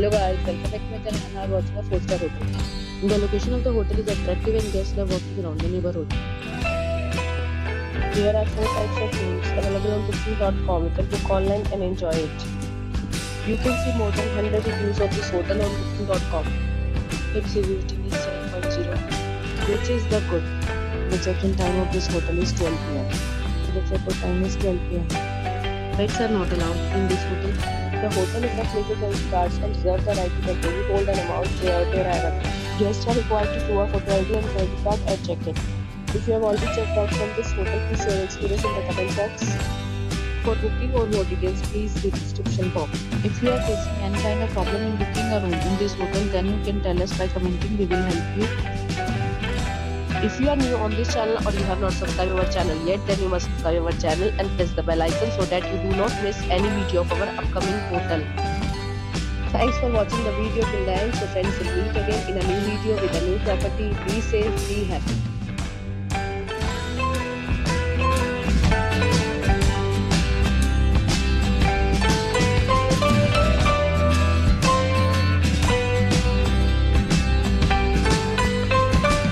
Hello guys, welcome back to my channel and I am watching a 4-star hotel. The location of the hotel is attractive and guests love walking around the neighborhood. There are 4 types of rooms available on booking.com. You can book online and enjoy it. You can see more than 100 reviews of this hotel on booking.com. Its review rating is 7.0, which is the good. The check-in time of this hotel is 12 p.m. The check-out time is 12 p.m. Pets are not allowed in this hotel. The hotel is not places on cards and reserves the right to temporarily hold an amount prior to arrival. Guests are required to show a photo ID and credit card at check-in. If you have already checked out from this hotel, please share your experience in the comment box. For booking or more details, please read the description box. If you are facing any kind of problem in booking a room in this hotel, then you can tell us by commenting. We will help you. If you are new on this channel or you have not subscribed our channel yet, then you must subscribe our channel and press the bell icon so that you do not miss any video of our upcoming hotel. Thanks for watching the video till the end. So friends, we'll meet again in a new video with a new property. Be safe, be happy.